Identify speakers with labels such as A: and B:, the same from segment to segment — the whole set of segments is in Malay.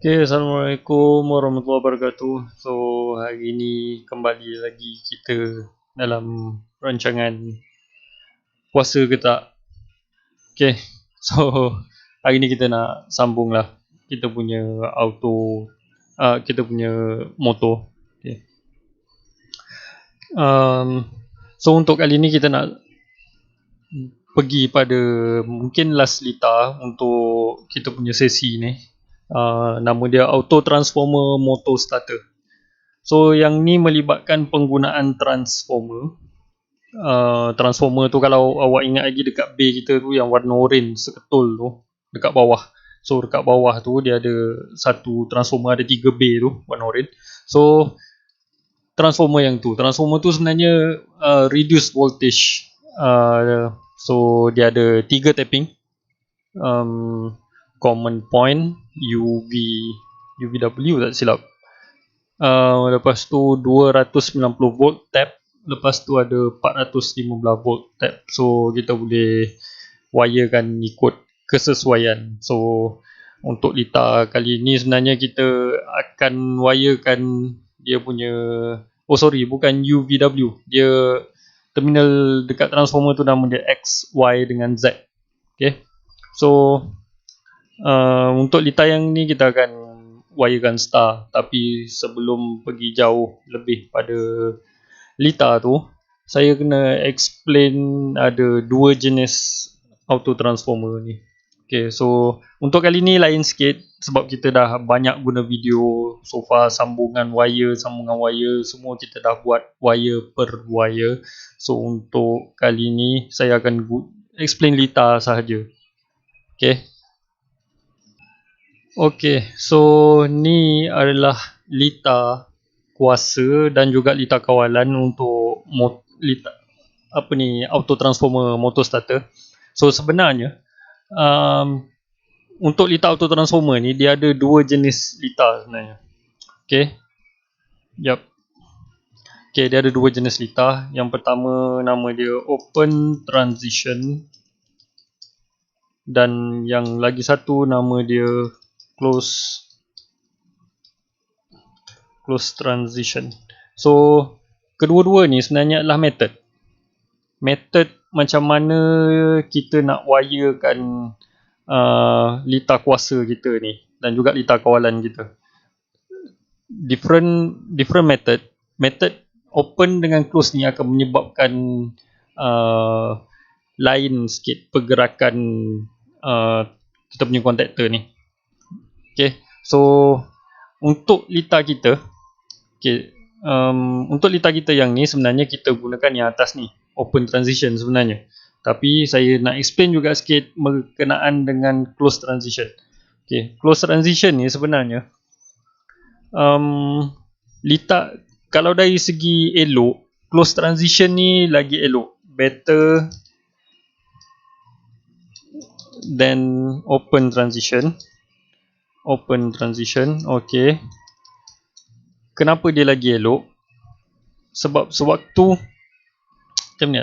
A: Okay, Assalamualaikum warahmatullahi wabarakatuh. So, hari ini kembali lagi kita dalam rancangan puasa ke tak. Okay, so hari ni kita nak sambung lah kita punya kita punya motor. Okay. So untuk kali ni kita nak pergi pada mungkin last lita untuk kita punya sesi ni. Nama dia Auto Transformer Motor Starter. So yang ni melibatkan penggunaan transformer. Transformer tu kalau awak ingat lagi dekat bay kita tu yang warna oren seketul tu dekat bawah. So dekat bawah tu dia ada satu transformer, ada 3 bay tu warna oren. So transformer tu sebenarnya reduce voltage. So dia ada 3 tapping. Common point, UVW tak silap. Lepas tu 290 volt tap, lepas tu ada 415 volt tap. So kita boleh wirekan ikut kesesuaian. So untuk lita kali ni sebenarnya kita akan wirekan dia punya, bukan UVW, dia terminal dekat transformer tu nama dia X, Y dengan Z. Okay, so untuk lita yang ni kita akan wirekan star. Tapi sebelum pergi jauh lebih pada lita tu, saya kena explain ada dua jenis auto transformer ni. Okay, so untuk kali ni lain sikit sebab kita dah banyak guna video so far, sambungan wire semua kita dah buat wire per wire. So untuk kali ni saya akan explain lita sahaja. Okay. Okay, so ni adalah lita kuasa dan juga lita kawalan untuk auto transformer motor starter. So sebenarnya untuk lita auto transformer ni dia ada dua jenis lita sebenarnya. Okay, okay, dia ada dua jenis lita. Yang pertama nama dia open transition dan yang lagi satu nama dia close transition. So kedua-dua ni sebenarnya adalah method macam mana kita nak wirekan lita kuasa kita ni dan juga lita kawalan kita. Different method open dengan close ni akan menyebabkan lain sikit pergerakan kita punya kontaktor ni. Okay, so untuk lita kita, untuk lita kita yang ni sebenarnya kita gunakan yang atas ni, open transition sebenarnya. Tapi saya nak explain juga sikit berkenaan dengan close transition. Okay, close transition ni sebenarnya lita, kalau dari segi elok, close transition ni lagi elok, better than open transition. Okay. Kenapa dia lagi elok? Sebab sewaktu macam ni,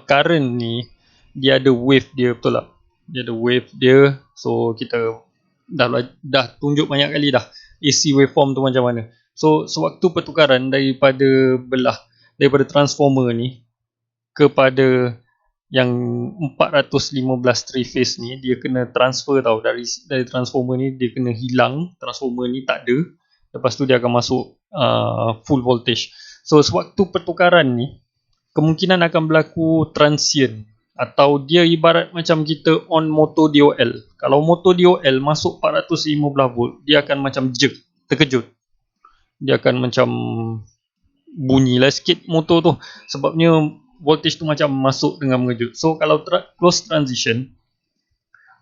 A: current ni dia ada wave dia, betul tak? Dia ada wave dia. So kita dah tunjuk banyak kali dah AC waveform tu macam mana. So sewaktu pertukaran daripada transformer ni kepada yang 415 three phase ni, dia kena transfer tau, dari transformer ni dia kena hilang, transformer ni tak ada, lepas tu dia akan masuk full voltage. So sewaktu pertukaran ni kemungkinan akan berlaku transient, atau dia ibarat macam kita on motor DOL. Kalau motor DOL masuk 415 volt, dia akan macam jerk, terkejut, dia akan macam bunyilah sikit motor tu, sebabnya voltage tu macam masuk dengan mengejut. So kalau close transition,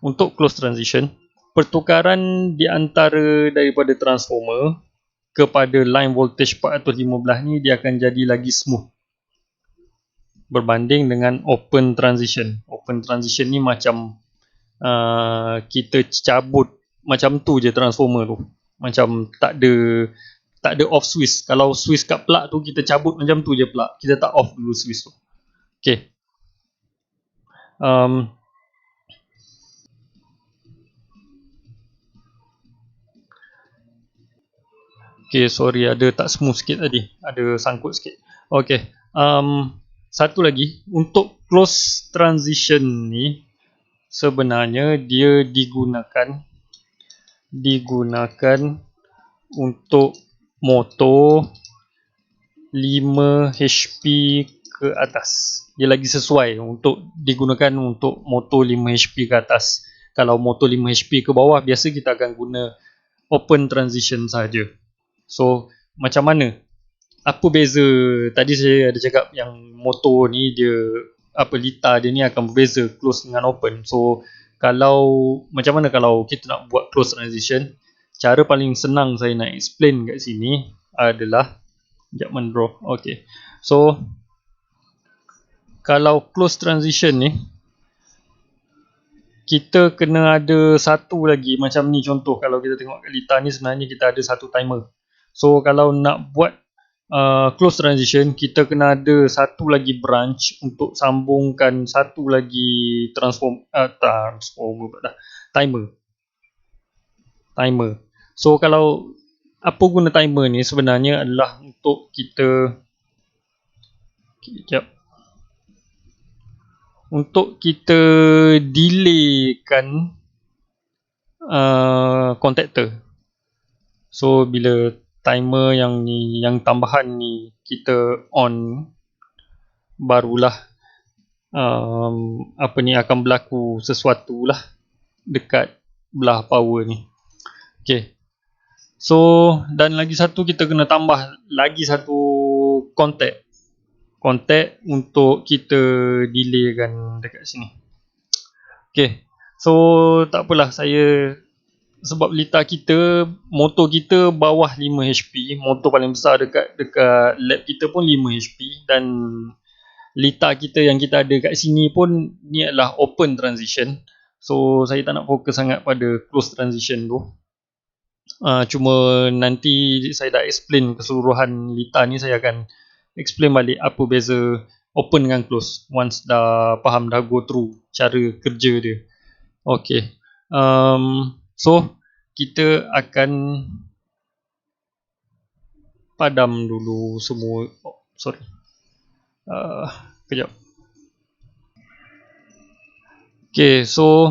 A: untuk close transition, pertukaran di antara daripada transformer kepada line voltage 415 ni dia akan jadi lagi smooth berbanding dengan open transition. Open transition ni macam kita cabut macam tu je transformer tu, macam tak ada off switch. Kalau switch kat plug tu kita cabut macam tu je plug, kita tak off dulu switch tu. Okay. Okay, sorry ada tak smooth sikit tadi, ada sangkut sikit. Okay, satu lagi untuk close transition ni sebenarnya dia digunakan untuk motor 5 HP ke atas. Dia lagi sesuai untuk digunakan untuk motor 5 HP ke atas. Kalau motor 5 HP ke bawah, biasa kita akan guna open transition saja. So, macam mana? Apa beza? Tadi saya ada cakap yang motor ni dia litar dia ni akan berbeza close dengan open. So, kalau macam mana kalau kita nak buat close transition? Cara paling senang saya nak explain kat sini adalah sekejap mendraw. Okay. So, kalau close transition ni kita kena ada satu lagi macam ni contoh. Kalau kita tengok kat litar ni sebenarnya kita ada satu timer. So, kalau nak buat close transition, kita kena ada satu lagi branch untuk sambungkan satu lagi timer. So kalau apa guna timer ni sebenarnya adalah untuk kita delaykan contactor. So bila timer yang tambahan ni kita on, barulah akan berlaku sesuatu lah dekat belah power ni. Okay. So dan lagi satu kita kena tambah lagi satu contact untuk kita delaykan dekat sini. Okay. So tak apalah, sebab litar kita, motor kita bawah 5 HP, motor paling besar dekat lab kita pun 5 HP, dan litar kita yang kita ada kat sini pun ni adalah open transition. So saya tak nak fokus sangat pada close transition tu. Cuma nanti saya dah explain keseluruhan litar ni, saya akan explain balik apa beza open dengan close once dah faham, dah go through cara kerja dia. Okay. So kita akan padam dulu semua. Kejap. Okay, so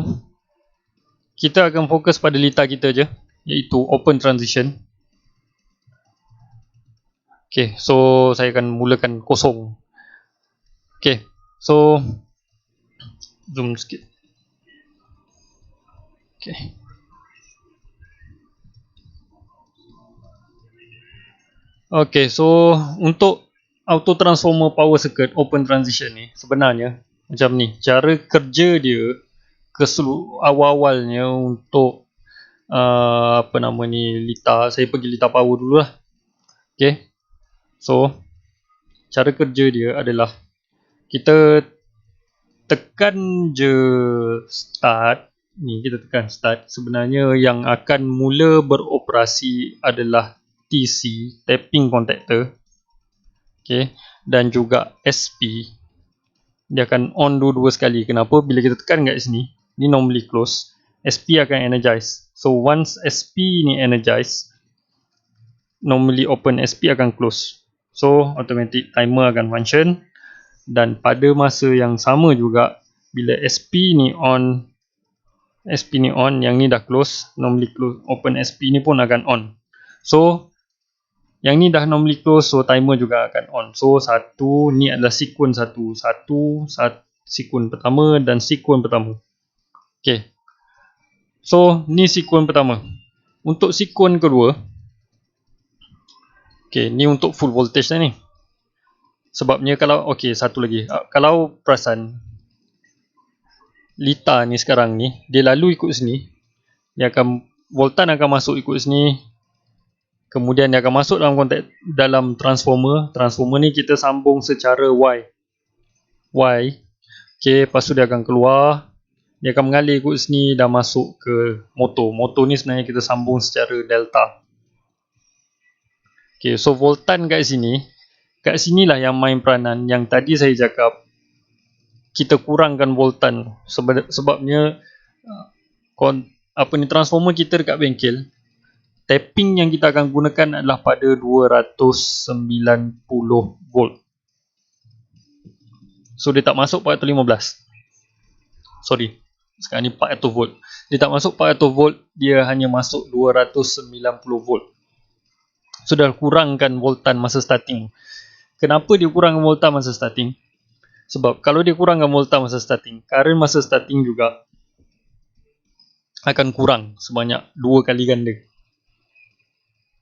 A: kita akan fokus pada litar kita je, iaitu open transition. Okay, so saya akan mulakan kosong. Okay, so zoom sikit. Okay. Okay, so untuk auto transformer power circuit open transition ni sebenarnya macam ni. Cara kerja dia awal-awalnya untuk litar, saya pergi litar power dulu lah. Okay. So cara kerja dia adalah kita tekan je start ni, kita tekan start. Sebenarnya yang akan mula beroperasi adalah TC, tapping contactor. Okay. Dan juga SP. Dia akan on dua-dua sekali. Kenapa? Bila kita tekan kat sini, ni normally close, SP akan energize. So once SP ni energize, normally open, SP akan close. So automatic timer akan function. Dan pada masa yang sama juga, bila SP ni on, yang ni dah close, normally close, open SP ni pun akan on. So yang ni dah normally close, so timer juga akan on. So satu ni adalah sekuen satu sekuen pertama dan sekuen pertama. Okay. So ni sekuen pertama. Untuk sekuen kedua, okay, ni untuk full voltage dah ni. Sebabnya kalau, okay, satu lagi, kalau perasan litar ni sekarang ni, dia lalu ikut sini, voltan akan masuk ikut sini, kemudian dia akan masuk dalam transformer. Transformer ni kita sambung secara Y. Okay, lepas tu dia akan keluar, dia akan mengalir ikut sini dan masuk ke motor. Motor ni sebenarnya kita sambung secara delta. Okay, so voltan kat sinilah yang main peranan. Yang tadi saya cakap, kita kurangkan voltan. Sebabnya transformer kita dekat bengkel, tapping yang kita akan gunakan adalah pada 290 volt. So dia tak masuk 415. Sorry, sekarang ni 400 volt. Dia tak masuk 400 volt, dia hanya masuk 290 volt. So dah kurangkan voltan masa starting. Kenapa dia kurangkan voltan masa starting? Sebab kalau dia kurangkan voltan masa starting, current masa starting juga akan kurang sebanyak 2 kali ganda.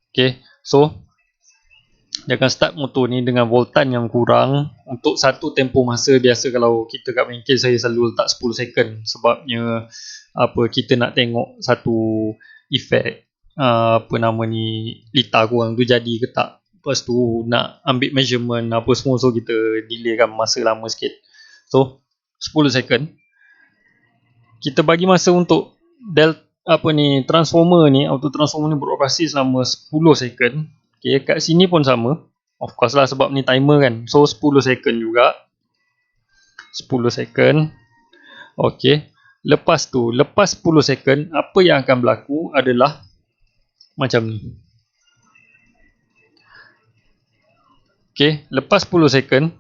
A: Okay, so dia akan start motor ni dengan voltan yang kurang untuk satu tempoh masa. Biasa kalau kita kat bengkel, saya selalu letak 10 second sebabnya kita nak tengok satu efek apa nama ni, litar korang tu jadi ke tak. Lepas tu nak ambil measurement apa semua, so kita delaykan masa lama sikit. So 10 second kita bagi masa untuk transformer ni, auto transformer ni beroperasi selama 10 second. Okay, kat sini pun sama. Of course lah sebab ni timer kan. So 10 second juga. 10 second. Okay. Lepas 10 second, apa yang akan berlaku adalah macam ni. Okay, lepas 10 second,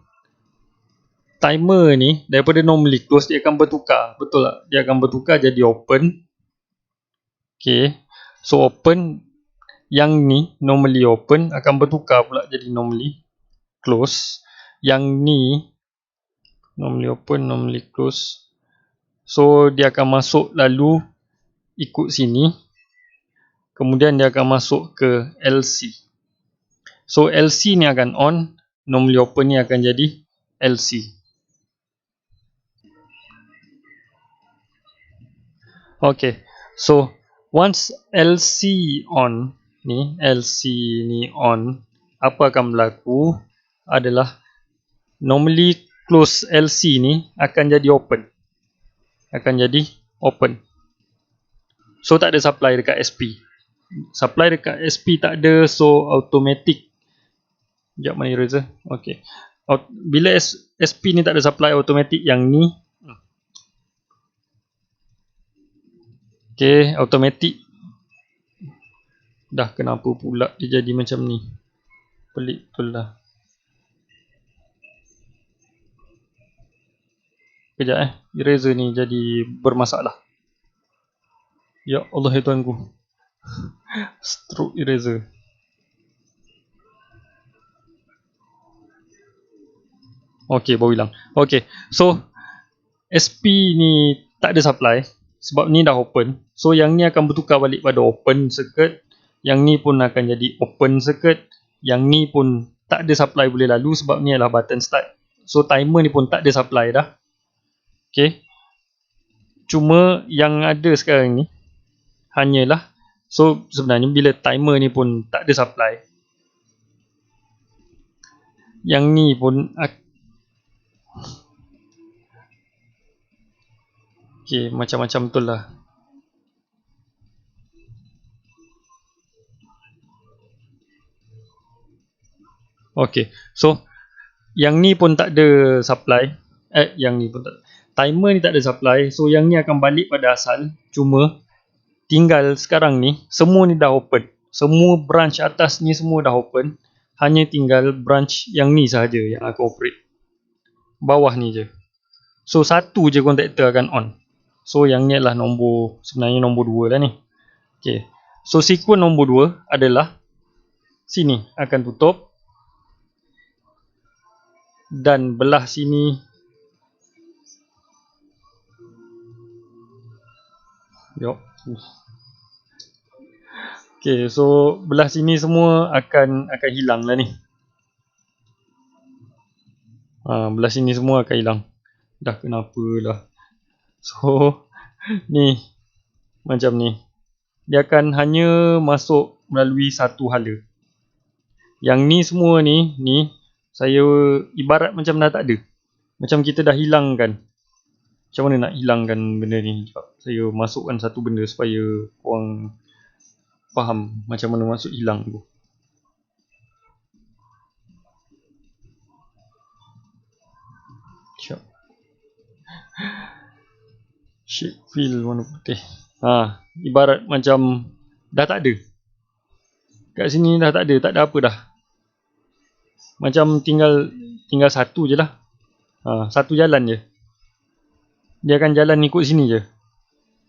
A: timer ni daripada normally close dia akan bertukar. Betul tak? Dia akan bertukar jadi open. Okay. So open, yang ni normally open akan bertukar pula jadi normally close. Yang ni normally open, normally close. So dia akan masuk lalu ikut sini. Kemudian dia akan masuk ke LC. So LC ni akan on, normally open ni akan jadi LC. Okay, so once LC on ni, apa akan berlaku adalah normally close LC ni akan jadi open. So tak ada supply dekat SP. Supply dekat SP tak ada, so automatic. Sekejap, mana eraser? Okay. Bila SP ni tak ada supply, automatic yang ni. Okay, automatic. Dah kenapa pula dia jadi macam ni? Pelik betul lah. Kejap eraser ni jadi bermasalah. Ya Allah ya Tuhanku. Stroke eraser. Okay, baru hilang. Okay, so SP ni tak ada supply sebab ni dah open. So yang ni akan bertukar balik pada open circuit. Yang ni pun akan jadi open circuit. Yang ni pun tak ada supply boleh lalu sebab ni adalah button start. So timer ni pun tak ada supply dah. Okay. Cuma yang ada sekarang ni hanyalah, so sebenarnya bila timer ni pun tak ada supply, yang ni pun okay, macam-macam betul lah. Okay, so yang ni pun tak ada supply. Yang ni pun tak, timer ni tak ada supply. So yang ni akan balik pada asal. Cuma tinggal sekarang ni semua ni dah open. Semua branch atas ni semua dah open. Hanya tinggal branch yang ni sahaja yang akan operate. Bawah ni je. So satu je contactor akan on. So yang ni adalah sebenarnya nombor 2 lah ni. Okay. So sequence nombor 2 adalah sini akan tutup. Dan belah sini okay, so belah sini semua akan hilang lah ni. Belah sini semua akan hilang. Dah kenapa lah. So ni macam ni. Dia akan hanya masuk melalui satu hala. Yang ni semua ni saya ibarat macam dah tak ada. Macam kita dah hilangkan. Macam mana nak hilangkan benda ni? Saya masukkan satu benda supaya korang faham macam mana maksud hilang tu. Shape fill warna putih. Ibarat macam dah tak ada. Kat sini dah tak ada apa dah. Macam tinggal satu je lah. Satu jalan je. Dia akan jalan ikut sini je.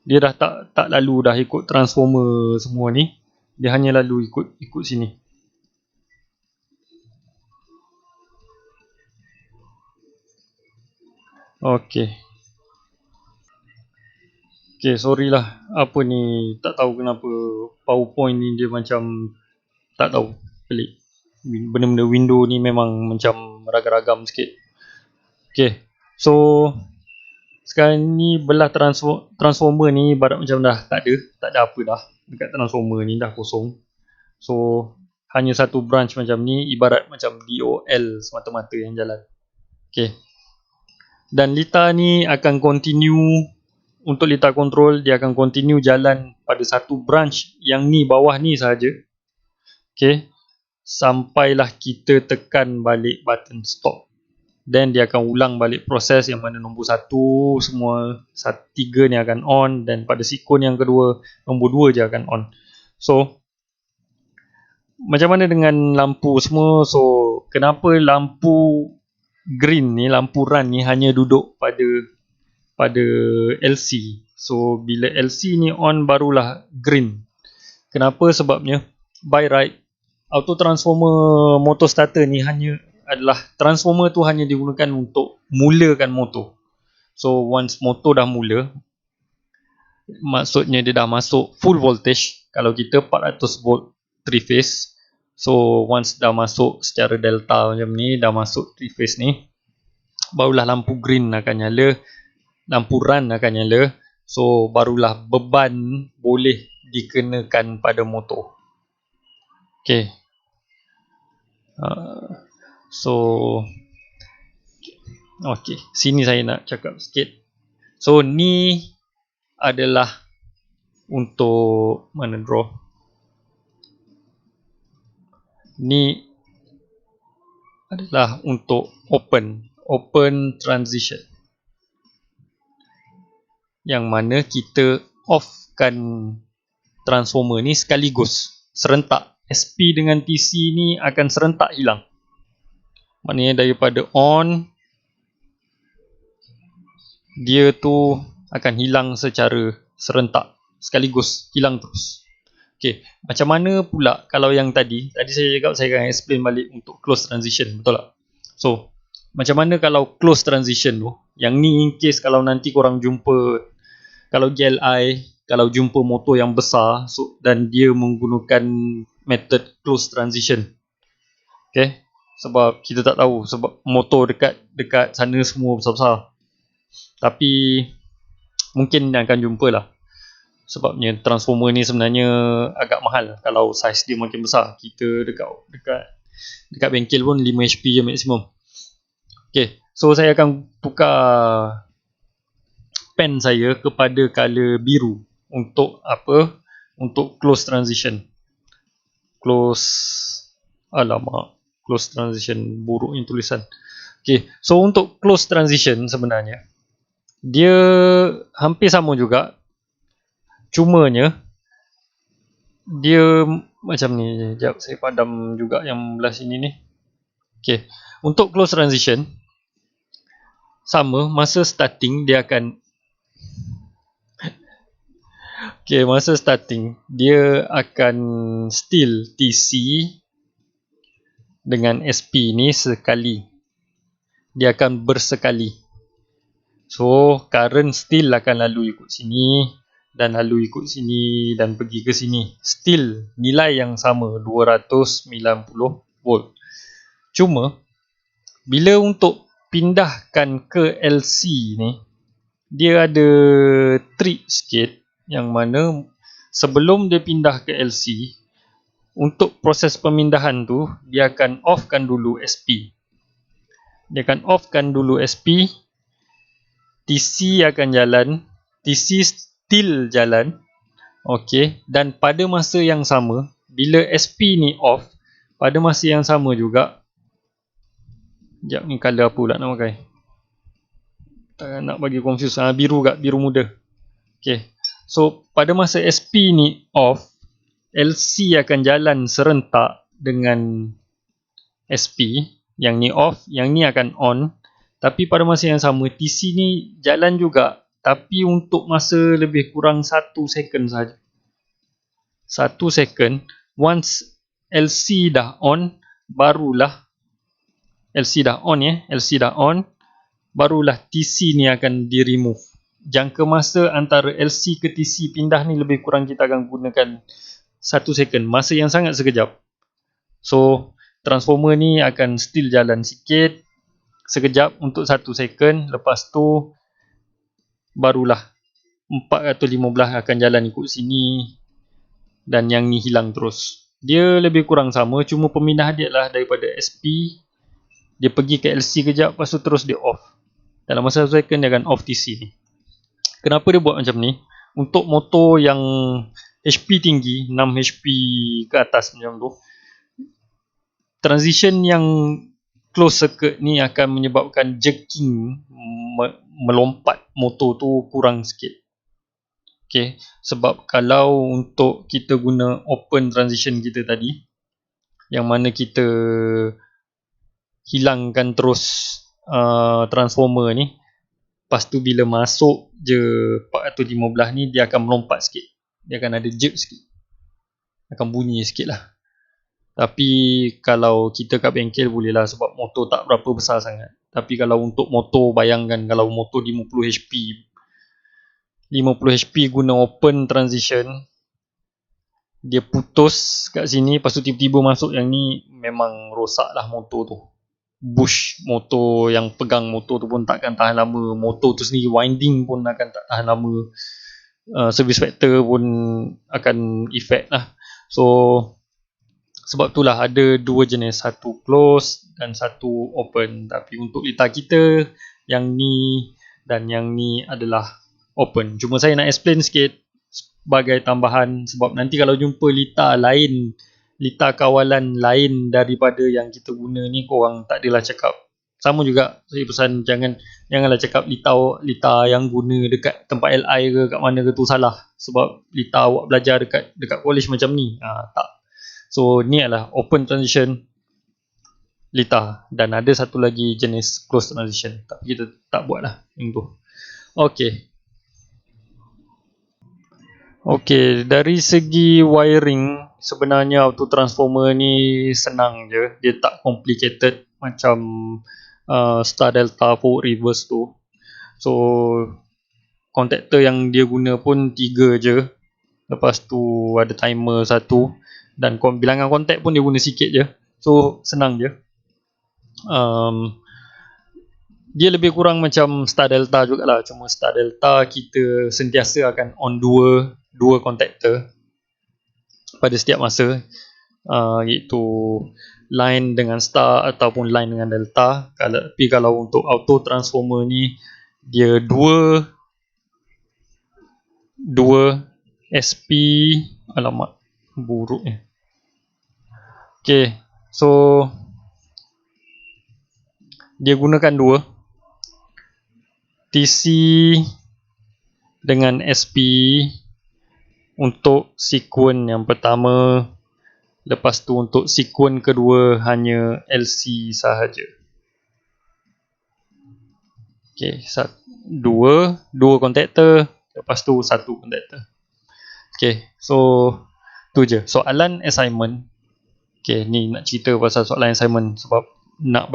A: Dia dah tak lalu dah ikut transformer semua ni. Dia hanya lalu ikut sini. Okay, sorry lah. Apa ni, tak tahu kenapa PowerPoint ni dia macam tak tahu, pelik. Benda-benda window ni memang macam ragam-ragam sikit. Okay, so sekarang ni belah transformer ni ibarat macam dah tak ada apa dah dekat transformer ni, dah kosong. So hanya satu branch macam ni, ibarat macam DOL semata-mata yang jalan. Okay, dan Lita ni akan continue. Untuk Lita control, dia akan continue jalan pada satu branch yang ni bawah ni sahaja. Okay, sampailah kita tekan balik button stop. Then dia akan ulang balik proses yang mana nombor 1 semua 3 ni akan on, dan pada sikon yang kedua nombor 2 je akan on. So macam mana dengan lampu semua? So kenapa lampu green ni, lampu run ni hanya duduk pada LC? So bila LC ni on barulah green. Kenapa? Sebabnya by right auto transformer motor starter ni adalah transformer tu hanya digunakan untuk mulakan motor. So once motor dah mula, maksudnya dia dah masuk full voltage. Kalau kita 400 volt 3 phase, so once dah masuk secara delta macam ni, dah masuk 3 phase ni, barulah lampu green akan nyala, lampu run akan nyala. So barulah beban boleh dikenakan pada motor. Okay, so okay, sini saya nak cakap sikit. So ni adalah untuk mana draw. Ni adalah untuk open transition, yang mana kita offkan transformer ni sekaligus, serentak. SP dengan TC ni akan serentak hilang. Maknanya daripada on, dia tu akan hilang secara serentak, sekaligus hilang terus. Okay, macam mana pula kalau yang tadi saya cakap saya akan explain balik untuk close transition, betul tak? So macam mana kalau close transition tu? Yang ni in case kalau nanti korang jumpa, kalau GLI, kalau jumpa motor yang besar, so, dan dia menggunakan method close transition. Okay, sebab kita tak tahu, sebab motor dekat sana semua besar-besar. Tapi mungkin akan jumpa lah. Sebabnya transformer ni sebenarnya agak mahal kalau saiz dia makin besar. Kita dekat bengkel pun 5 HP je maksimum. Okay, so saya akan tukar pen saya kepada color biru. Untuk apa? Untuk close transition. Close transition, buruk ni tulisan. Okay, so untuk close transition sebenarnya dia hampir sama juga, cumanya dia macam ni. Sekejap saya padam juga yang belah sini ni. Okay, untuk close transition sama, masa starting dia akan masa starting dia akan still TC dengan SP ni sekali. Dia akan bersekali. So current still akan lalu ikut sini, dan lalu ikut sini, dan pergi ke sini. Still nilai yang sama, 290 volt. Cuma bila untuk pindahkan ke LC ni, dia ada trik sikit, yang mana sebelum dia pindah ke LC, untuk proses pemindahan tu dia akan offkan dulu SP. TC akan jalan, TC still jalan. Okay, dan pada masa yang sama, bila SP ni off, pada masa yang sama juga, sekejap ni colour apa pula nak pakai, tak nak bagi confuse. Biru muda. Okay, so pada masa SP ni off, LC akan jalan serentak dengan SP. Yang ni off, yang ni akan on. Tapi pada masa yang sama TC ni jalan juga, tapi untuk masa lebih kurang 1 second saja. 1 second. Once LC dah on, barulah LC dah on, barulah TC ni akan di remove. Jangka masa antara LC ke TC pindah ni lebih kurang kita akan gunakan 1 second, masa yang sangat sekejap. So transformer ni akan still jalan sikit, sekejap untuk 1 second. Lepas tu barulah 415 akan jalan ikut sini, dan yang ni hilang terus. Dia lebih kurang sama, cuma pemindahan dia lah daripada SP, dia pergi ke LC kejap, lepas tu terus dia off. Dalam masa 1 second dia akan off TC ni. Kenapa dia buat macam ni? Untuk motor yang HP tinggi, 6 HP ke atas macam tu, transition yang close circuit ni akan menyebabkan jerking, melompat motor tu kurang sikit. Okay, sebab kalau untuk kita guna open transition kita tadi, yang mana kita hilangkan terus transformer ni, lepas tu bila masuk je 415 ni, dia akan melompat sikit, dia akan ada jerk sikit, akan bunyi sikit lah. Tapi kalau kita kat bengkel boleh lah, sebab motor tak berapa besar sangat. Tapi kalau untuk motor, bayangkan kalau motor 50 HP guna open transition, dia putus kat sini, lepas tu tiba-tiba masuk yang ni, memang rosak lah motor tu. Bush motor yang pegang motor tu pun takkan tahan lama. Motor tu sendiri winding pun akan tak tahan lama. Service factor pun akan effect lah. So sebab itulah ada dua jenis, satu close dan satu open. Tapi untuk litar kita, yang ni dan yang ni adalah open. Cuma saya nak explain sikit sebagai tambahan, sebab nanti kalau jumpa litar lain, litar kawalan lain daripada yang kita guna ni, korang tak adalah cakap. Sama juga saya pesan, janganlah cakap litar yang guna dekat tempat LI ke kat mana ke tu salah, sebab litar awak belajar dekat college macam ni. Tak. So ni adalah open transition litar, dan ada satu lagi jenis close transition, tapi kita tak buat lah yang tu. Okay, dari segi wiring, sebenarnya auto transformer ni senang je. Dia tak complicated macam star delta forward reverse tu. So contactor yang dia guna pun 3 je. Lepas tu ada timer 1, dan bilangan kontak pun dia guna sikit je. So senang je. Dia lebih kurang macam star delta jugalah, cuma star delta kita sentiasa akan on dua contactor pada setiap masa, iaitu line dengan star ataupun line dengan delta. Tapi kalau untuk auto transformer ni, dia dua SP. Alamak, buruk ni. Okay, so dia gunakan dua, TC dengan SP untuk sekuen yang pertama. Lepas tu untuk sekuen kedua hanya LC sahaja. Okay, dua contactor, lepas tu satu contactor. Okay, so tu je soalan assignment. Okay, ni nak cerita pasal soalan assignment, sebab nak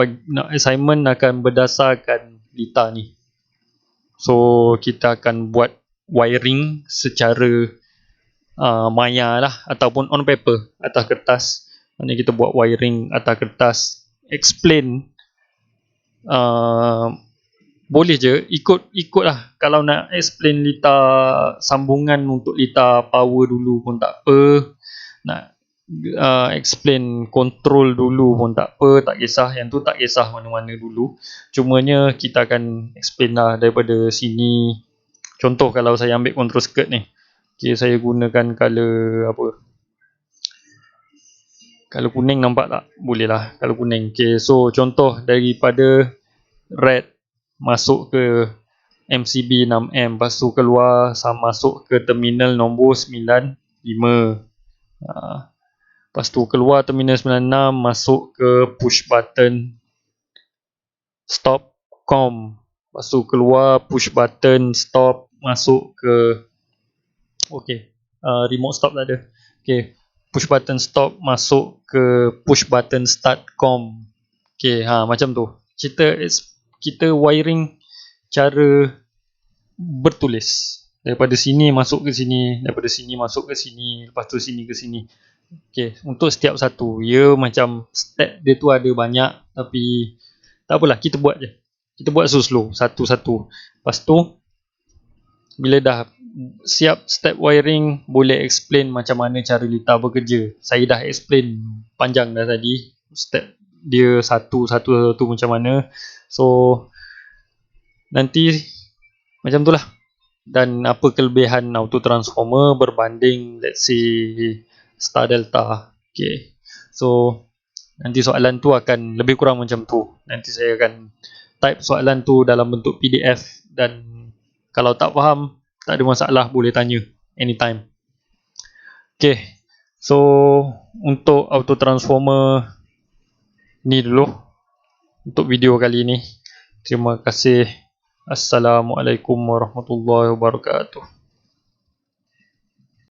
A: assignment akan berdasarkan litar ni. So kita akan buat wiring secara maya lah, ataupun on paper, atas kertas. Maksudnya kita buat wiring atas kertas, explain. Boleh je ikut lah. Kalau nak explain litar sambungan untuk litar power dulu pun tak apa, nak explain control dulu pun tak apa, tak kisah. Yang tu tak kisah mana-mana dulu, cumanya kita akan explain lah daripada sini. Contoh kalau saya ambil control skirt ni, okay, saya gunakan color apa, color kuning, nampak tak? Boleh lah color kuning. Okay, so contoh daripada red masuk ke MCB 6M, lepas tu keluar masuk ke terminal nombor 95. Lepas tu keluar terminal 96, masuk ke push button stop com. Lepas tu keluar push button stop, masuk ke remote stop tak ada. Push button stop, masuk ke push button start com. Macam tu. Kita wiring cara bertulis. Daripada sini masuk ke sini, daripada sini masuk ke sini, lepas tu sini ke sini. Untuk setiap satu, ia macam step dia tu ada banyak, tapi tak apalah, kita buat je. Kita buat slow-slow, satu-satu. Lepas tu, bila dah siap step wiring, boleh explain macam mana cara litar bekerja. Saya dah explain panjang dah tadi, step dia satu-satu macam mana. So, nanti macam tu lah. Dan apa kelebihan auto transformer berbanding let's say star delta. So nanti soalan tu akan lebih kurang macam tu. Nanti saya akan type soalan tu dalam bentuk PDF, dan kalau tak faham, tak ada masalah, boleh tanya anytime. So untuk auto transformer ni dulu untuk video kali ni. Terima kasih. Assalamualaikum warahmatullahi wabarakatuh.